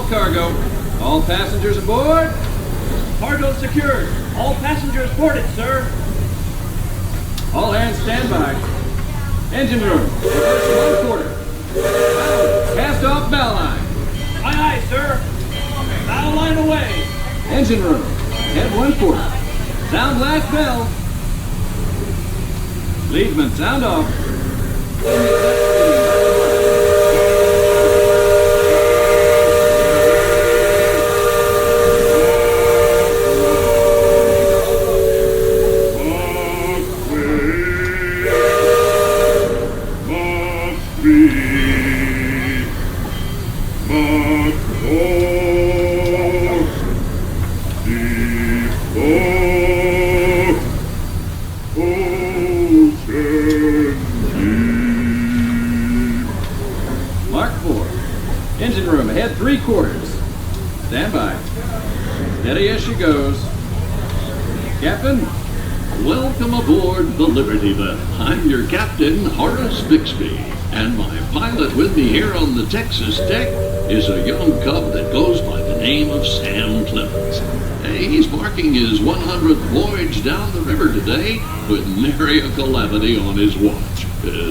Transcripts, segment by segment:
cargo. All passengers aboard. Cargo secured. All passengers boarded, sir. All hands stand by. Engine room. Reverse 1/4. Cast off bow line. Aye, aye, sir. Bow line away. Engine room. Head 1/4. Sound last bell. Leadsman, sound off. Mark 4. Engine room ahead 3/4. Stand by. Steady as she goes. Captain? Welcome aboard the Liberty Belle. I'm your captain, Horace Bixby, and my pilot with me here on the Texas deck is a young cub that goes by the name of Sam Clemens. He's marking his 100th voyage down the river today with nary a calamity on his watch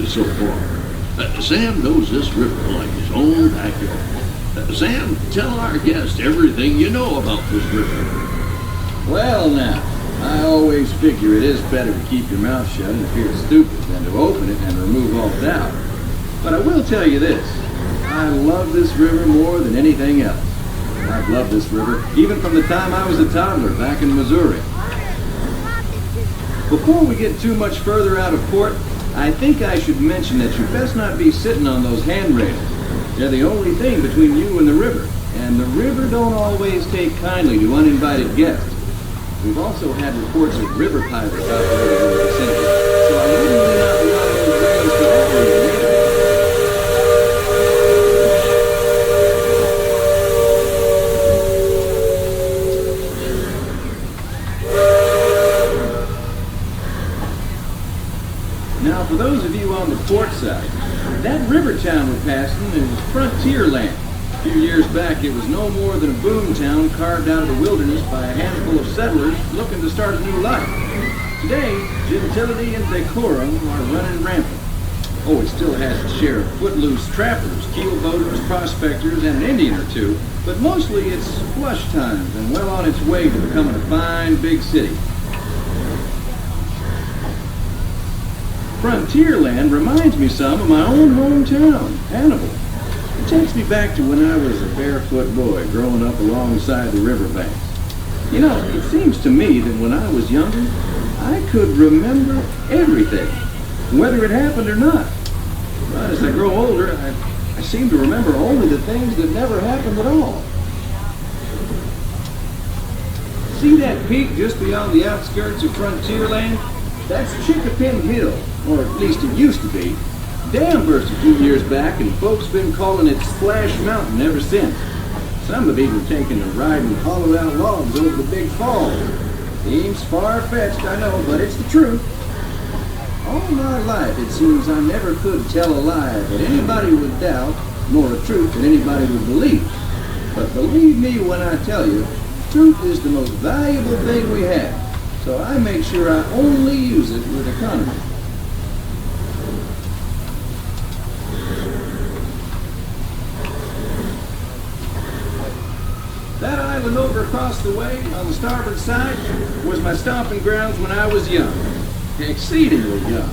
so far. Sam knows this river like his own backyard. Sam, tell our guest everything you know about this river. Well now, I always figure it is better to keep your mouth shut and appear stupid than to open it and remove all doubt. But I will tell you this, I love this river more than anything else. I've loved this river even from the time I was a toddler back in Missouri. Before we get too much further out of port, I think I should mention that you best not be sitting on those handrails. They're the only thing between you and the river don't always take kindly to uninvited guests. We've also had reports of river pirates operating in the vicinity, so I wouldn't lean out the line of the rails for that reason either. Now, for those of you on the port side, that river town we're passing is Frontierland. A few years back, it was no more than a boom town carved out of the wilderness by a handful of settlers looking to start a new life. Today, gentility and decorum are running rampant. Oh, it still has its share of footloose trappers, keelboaters, prospectors, and an Indian or two, but mostly it's flush times and well on its way to becoming a fine big city. Frontierland reminds me some of my own hometown, Hannibal. It takes me back to when I was a barefoot boy growing up alongside the riverbanks. You know, it seems to me that when I was younger, I could remember everything, whether it happened or not. But as I grow older, I seem to remember only the things that never happened at all. See that peak just beyond the outskirts of Frontierland? That's Chickapin Hill, or at least it used to be. Dam burst a few years back, and folks been calling it Splash Mountain ever since. Some have even taken to riding hollowed-out logs over the big falls. Seems far-fetched, I know, but it's the truth. All my life, it seems I never could tell a lie that anybody would doubt, nor a truth that anybody would believe. But believe me when I tell you, truth is the most valuable thing we have. So I make sure I only use it with economy. That island over across the way on the starboard side was my stomping grounds when I was young. Exceedingly young.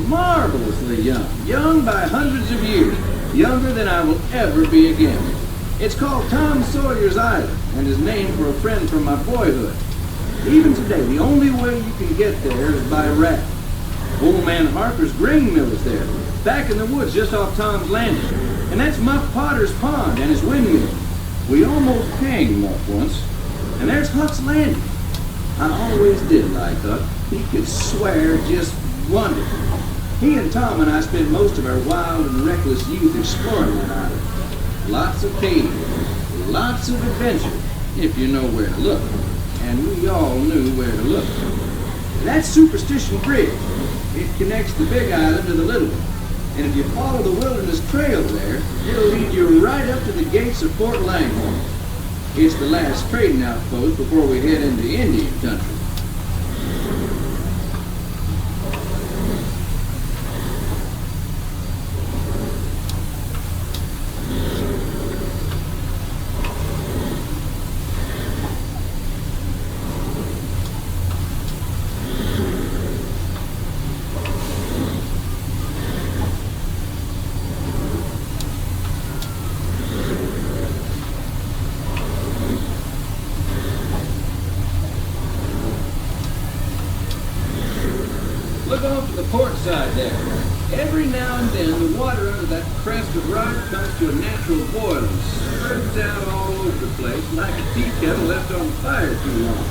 Marvelously young. Young by hundreds of years. Younger than I will ever be again. It's called Tom Sawyer's Island and is named for a friend from my boyhood. Even today, the only way you can get there is by raft. Old man Harper's grain mill is there, back in the woods just off Tom's Landing. And that's Muff Potter's pond and his windmill. We almost hanged Muff once. And there's Huck's Landing. I always did like Huck. He could swear just wonderful. He and Tom and I spent most of our wild and reckless youth exploring that island. Lots of caves, lots of adventure, if you know where to look. And we all knew where to look. That's Superstition Bridge. It connects the big island to the little one. And if you follow the wilderness trail there, it'll lead you right up to the gates of Fort Langhorne. It's the last trading outpost before we head into Indian country. Look off to the port side there. Every now and then, the water under that crest of rock comes to a natural boil and spurts out all over the place like a tea kettle left on fire too long.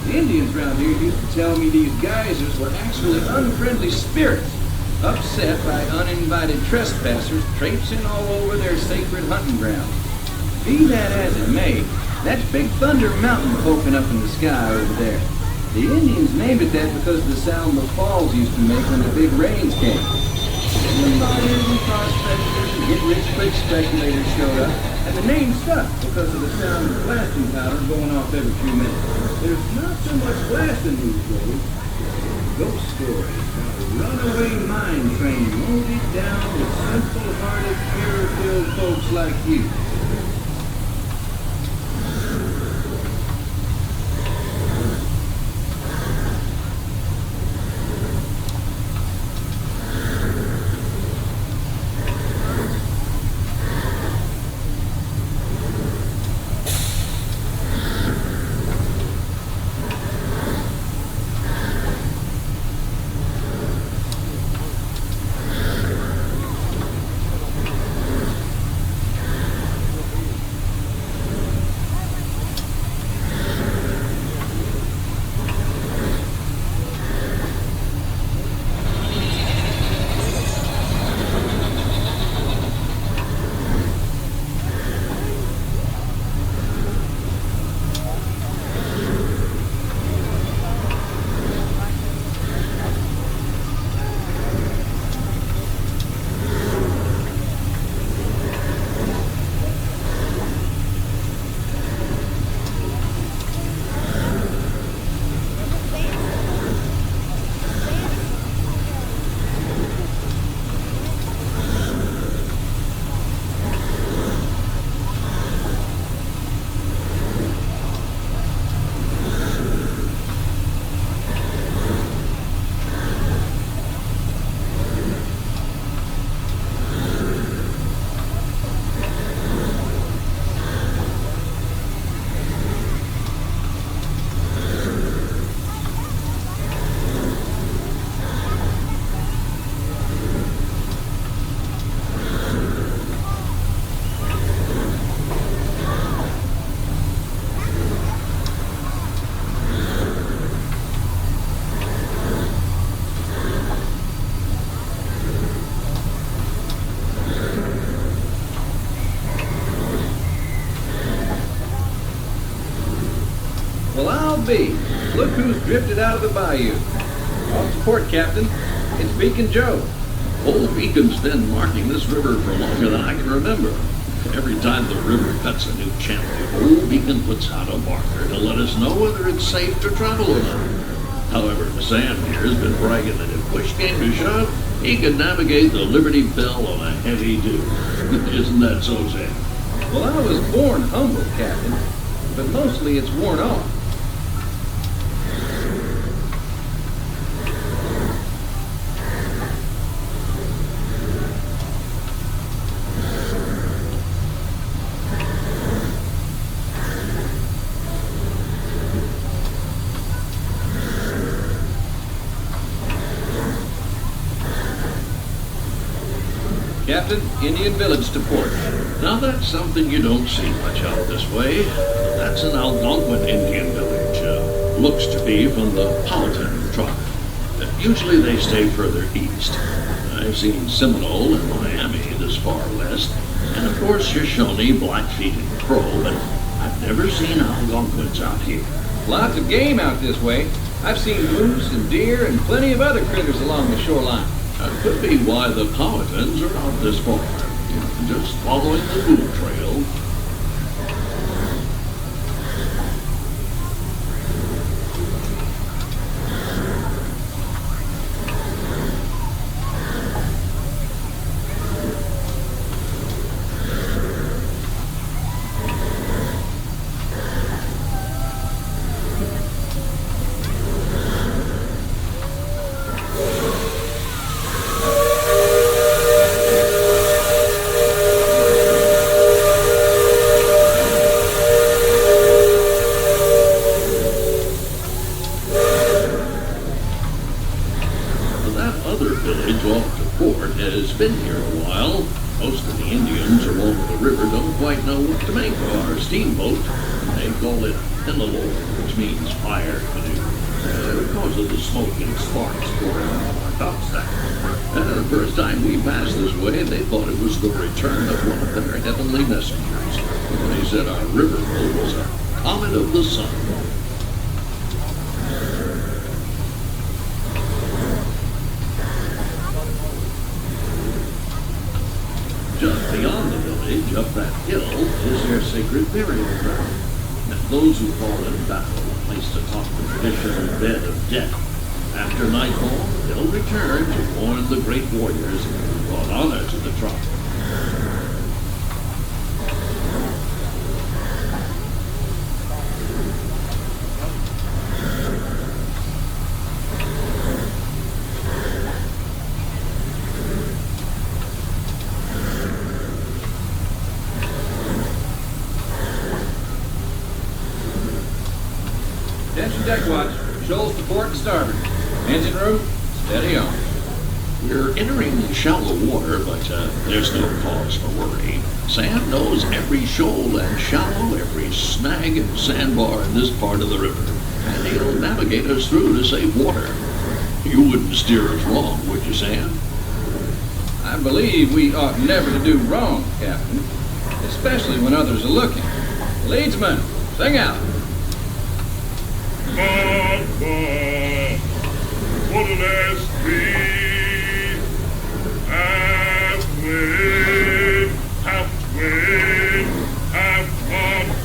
The Indians around here used to tell me these geysers were actually unfriendly spirits, upset by uninvited trespassers traipsing all over their sacred hunting ground. Be that as it may, that's Big Thunder Mountain poking up in the sky over there. The Indians named it that because of the sound the falls used to make when the big rains came. Then the miners and prospectors and get-rich-quick speculators showed up, and the name stuck because of the sound of blasting powder going off every few minutes. There's not so much blasting these days. Ghost stories about a runaway mine train loaded down with simple-hearted, fear-filled folks like you. Well, I'll be. Look who's drifted out of the bayou. Off to port, Captain. It's Beacon Joe. Old Beacon's been marking this river for longer than I can remember. Every time the river cuts a new channel, Old Beacon puts out a marker to let us know whether it's safe to travel or not. However, Sam here has been bragging that if push came to shove, he could navigate the Liberty Belle on a heavy dew. Isn't that so, Sam? Well, I was born humble, Captain, but mostly it's worn off. Captain, Indian village to port. Now that's something you don't see much of this way. That's an Algonquin Indian village. Looks to be from the Powhatan tribe. Usually they stay further east. I've seen Seminole and Miami this far west, and of course Shoshone, Blackfeet, and Crow, but I've never seen Algonquins out here. Lots of game out this way. I've seen moose and deer and plenty of other critters along the shoreline. Could be why the Powhatans are out this far. Just following the food trail. Been here a while. Most of the Indians along the river don't quite know what to make of our steamboat. They call it Pinalore, which means fire canoe, because of the smoke and sparks pouring out of our topstack. The first time we passed this way, they thought it was the return of one of their heavenly messengers. They said our riverboat was a comet of the sun. Just beyond the village, up that hill, is their sacred burial ground. Now, those who fall in battle are placed atop the traditional bed of death. After nightfall, they'll return to warn the great warriors who brought honor to the tribe. Attention deck watch. Shoals to port and starboard. Engine room, steady on. We're entering shallow water, but there's no cause for worry. Sam knows every shoal and shallow, every snag and sandbar in this part of the river, and he'll navigate us through to safe water. You wouldn't steer us wrong, would you, Sam? I believe we ought never to do wrong, Captain, especially when others are looking. Leadsman, sing out. Waterless breeze, half wind, half wind, half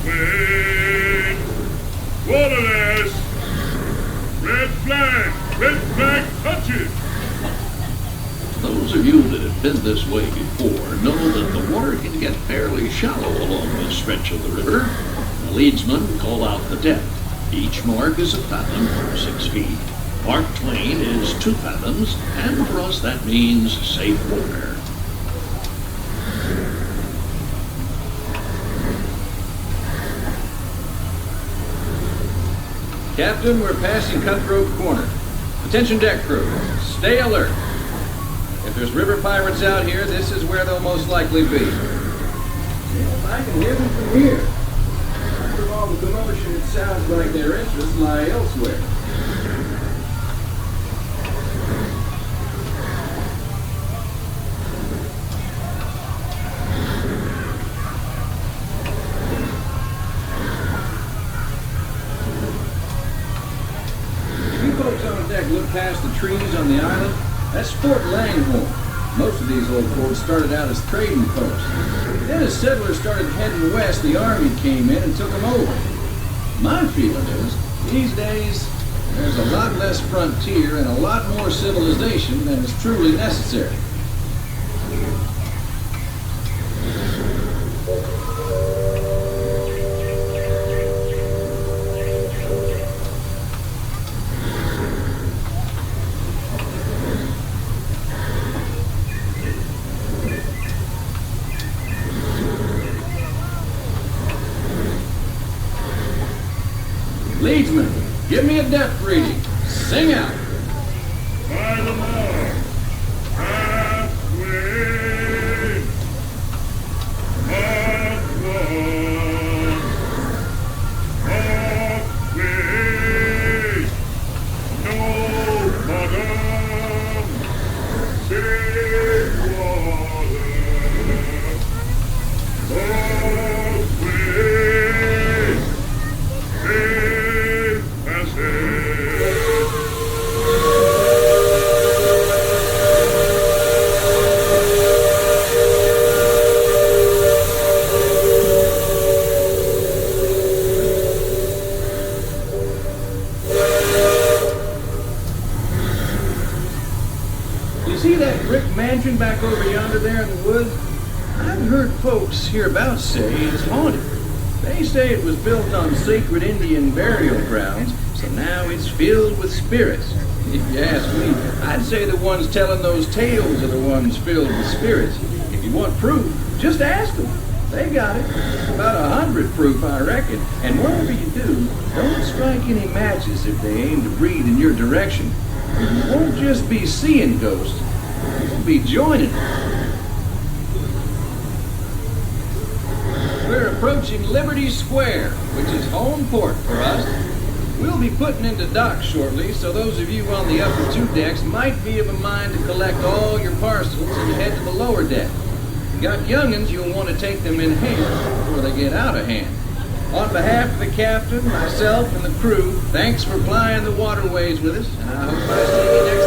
wind. Waterless, red flag touches. Those of you that have been this way before know that the water can get fairly shallow along this stretch of the river. The leadsman call out the depth. Each mark is a fathom, or 6 feet. Mark Twain is 2 fathoms, and for us that means safe water. Captain, we're passing Cutthroat Corner. Attention deck crew, stay alert. If there's river pirates out here, this is where they'll most likely be. If I can hear them from here. After all the commotion, it sounds like their interests lie elsewhere. You folks on deck look past the trees on the island. That's Fort Langhorne. Most of these old forts started out as trading posts. Then as settlers started heading west, the army came in and took them over. My feeling is, these days, there's a lot less frontier and a lot more civilization than is truly necessary. Leadsman, give me a depth reading. Sing out. By the mark, halfway, halfway, no bottom, safe water, halfway, safe passage. see that brick mansion back over yonder there in the woods? I've heard folks hereabouts say it's haunted. They say it was built on sacred Indian burial grounds, so now it's filled with spirits. If you ask me, I'd say the ones telling those tales are the ones filled with spirits. If you want proof, just ask them. They got it. About 100 proof, I reckon. And whatever you do, don't strike any matches if they aim to breathe in your direction. You won't just be seeing ghosts, you'll be joining them. We're approaching Liberty Square, which is home port for us. We'll be putting into dock shortly, so those of you on the upper two decks might be of a mind to collect all your parcels and head to the lower deck. You got young'uns, you'll want to take them in hand before they get out of hand. On behalf of the captain, myself, and the crew, thanks for plying the waterways with us, and I hope I see you there